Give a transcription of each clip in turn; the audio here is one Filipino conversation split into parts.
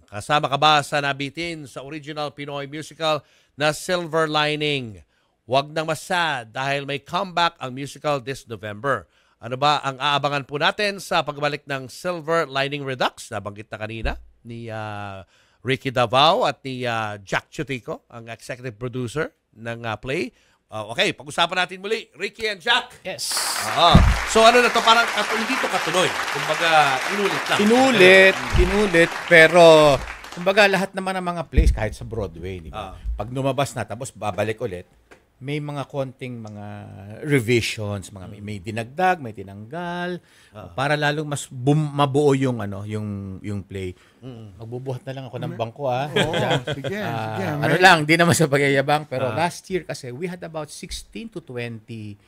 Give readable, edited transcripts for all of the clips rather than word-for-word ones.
Kasama ka ba sa nabitin sa original Pinoy musical na Silver Lining? Huwag nang masad dahil may comeback ang musical this November. Ano ba ang aabangan po natin sa pagbalik ng Silver Lining Redux? Nabanggit na kanina ni Ricky Davao at ni Jack Chutico, ang executive producer ng play. Okay, pag-usapan natin muli, Ricky and Jack. Yes. So ano na to, parang hindi to katuloy. Kumbaga, inulit lang. Inulit, pero kumbaga lahat naman ng mga plays kahit sa Broadway, di ba? Pag lumabas na tapos babalik ulit, may mga konting mga revisions, may dinagdag, may tinanggal, para lalong mas mabuo yung yung play. Magbubuhat na lang ako ng bangko Sige. Ano lang, di naman sa pagyayabang, pero last year kasi we had about 16 to 20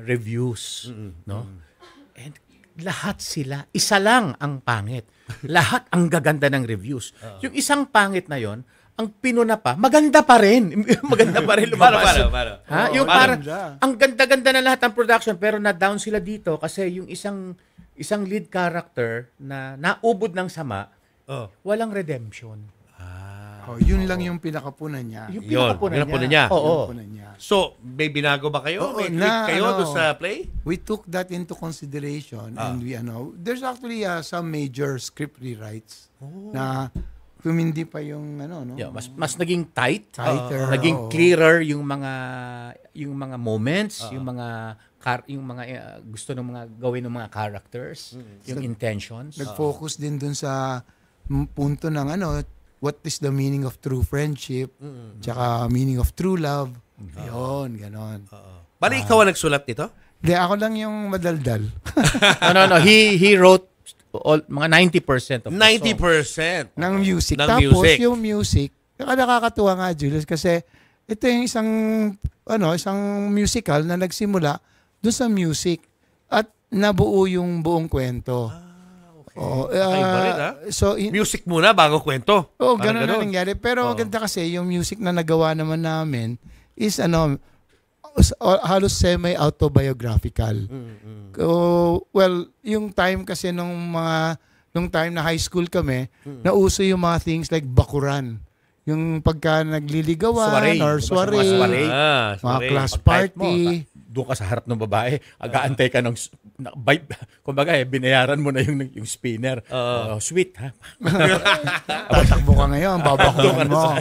reviews, no? And lahat sila, isa lang ang pangit. Lahat ang gaganda ng reviews. Yung isang pangit na yon, ang pinuna pa, maganda pa rin. Maganda pa rin lumabas. Para. Yung ang ganda-ganda na lahat ng production, pero na-down sila dito kasi yung isang lead character na naubod ng sama, walang redemption. Yun lang yung pinakapunan niya. Yung pinakapunan niya. Oo. So, may binago ba kayo? May tweak kayo doon sa play? We took that into consideration and we there's actually some major script rewrites na hindi pa yung Yeah, mas naging tighter, naging clearer yung mga moments, yung mga gusto ng mga gawin ng mga characters, yung intentions. Nag-focus din dun sa punto ng what is the meaning of true friendship, tsaka meaning of true love. Yun, ganon. Bali, ikaw ang nagsulat nito? Hindi, ako lang yung madaldal. No. He wrote mga 90% of 90% ng music. Ng Tapos music. yung music, nakakatuwa nga, Julius, kasi ito yung isang musical na nagsimula doon sa music at nabuo yung buong kwento. So, music muna bago kwento. Ganun na nangyari. Pero ganda kasi yung music na nagawa naman namin is halos semi-autobiographical. Well, yung time kasi nung time na high school kami, nauso yung mga things like bakuran. Yung pagka nagliligawan or soiree, mga class party. Doon ka sa harap ng babae, agaantay ka ng kumbaga binayaran mo na yung spinner. Sweet, ha? Tatakbo ka ngayon, babakuran mo.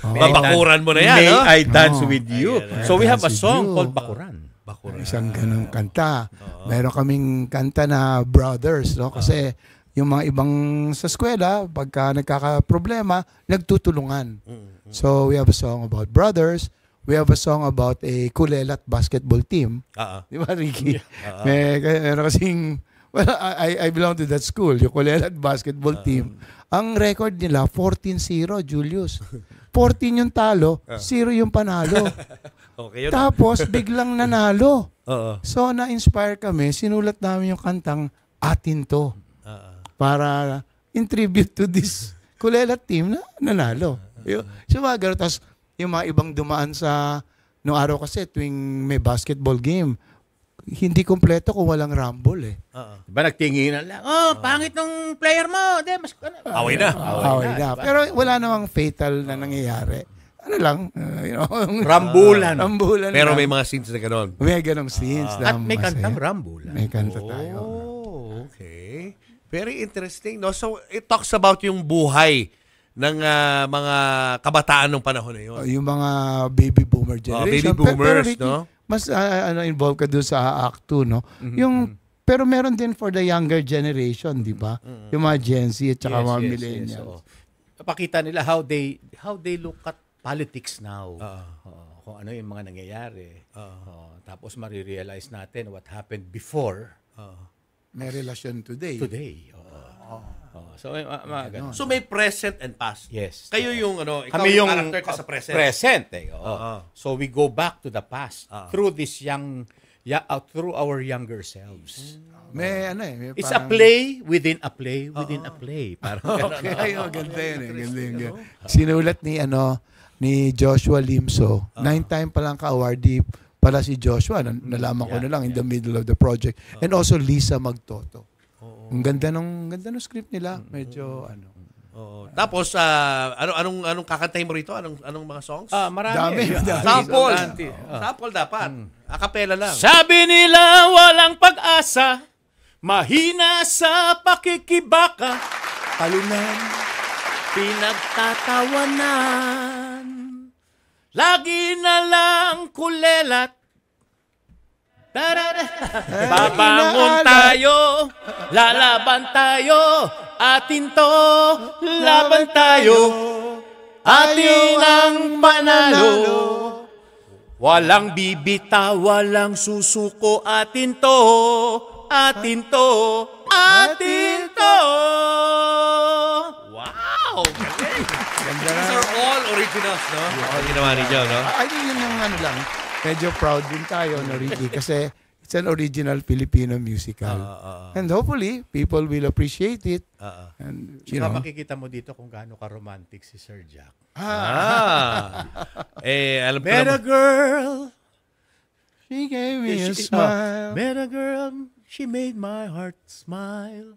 Babakuran mo na yan, May I dance with you. So we have a song called Bakuran. Isang ganung kanta. Meron kaming kanta na Brothers, no? Kasi yung mga ibang sa eskwela, pagka nagkakaproblema, nagtutulungan. So we have a song about brothers. We have a song about a Kulelat basketball team. Di ba, Ricky? Meron kasing, I belong to that school, yung Kulelat basketball team. Ang record nila, 14-0, Julius. 14 yung talo, 0 yung panalo. Okay, Tapos, biglang nanalo. So, na-inspire kami, sinulat namin yung kantang Atin To. Para in tribute to this Kulelat team na nanalo. So, mga ganun. Tapos, yung mga ibang dumaan sa noong araw kasi tuwing may basketball game, hindi kompleto kung walang rumble eh. Diba nagtinginan lang, pangit ng player mo. Away na. Pero wala namang fatal na nangyayari. Ano lang, rambulan. Pero lang. may mga scenes na gano'n. May ganong scenes. At may kantang rambulan. May kanta tayo. Okay. Very interesting, no? So, it talks about yung buhay ng mga kabataan ng panahon na yun. Yung mga baby boomer generation. Baby boomers, Ricky, no? Mas involved ka doon sa Act 2, no? Pero meron din for the younger generation, di ba? Yung mga Gen Z at saka mga millennials. Pakita nila how they look at politics now. Kung ano yung mga nangyayari. Tapos marirealize natin what happened before. May relasyon today. So may present and past. Yes. Kayo yung ikaw Kami yung character ka sa present. Present. So we go back to the past through this through our younger selves. May It's a play within a play within a play. Parang okay, ganda yun. Sinulat ni Joshua Limso. 9-time pa lang ka-awardee pala si Joshua. Nalaman ko na lang in the middle of the project. And also Lisa Magtoto. Ang ganda ng script nila. Medyo Oo. Tapos, anong kakantahin mo rito? Anong mga songs? Marami. Dami. Sample. Ah. Sample dapat. Acapella lang. Sabi nila walang pag-asa, mahina sa pakikibaka, talunan, pinagtatawanan, lagi na lang kulelat. Babangon tayo, lalaban tayo, atin to, laban tayo, atin ang panalo. Walang bibita, walang susuko, atin to, atin to, atin to. Wow! These are all originals, no? All ginawa ninyo, no? I think yun yung ano lang. Medyo proud din tayo, no, Ricky? Kasi it's an original Filipino musical. And hopefully, people will appreciate it. And, you know. Makikita mo dito kung gaano ka-romantic si Sir Jack. Alam ko Met a naman. girl, She gave me a smile. met a girl, she made my heart smile.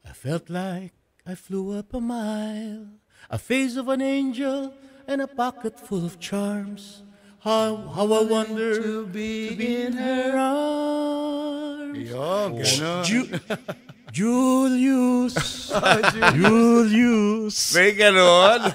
I felt like I flew up a mile. A face of an angel and a pocket full of charms. How I wonder to be in her arms. Yun, gano'n. Julius. Julius. May ganon.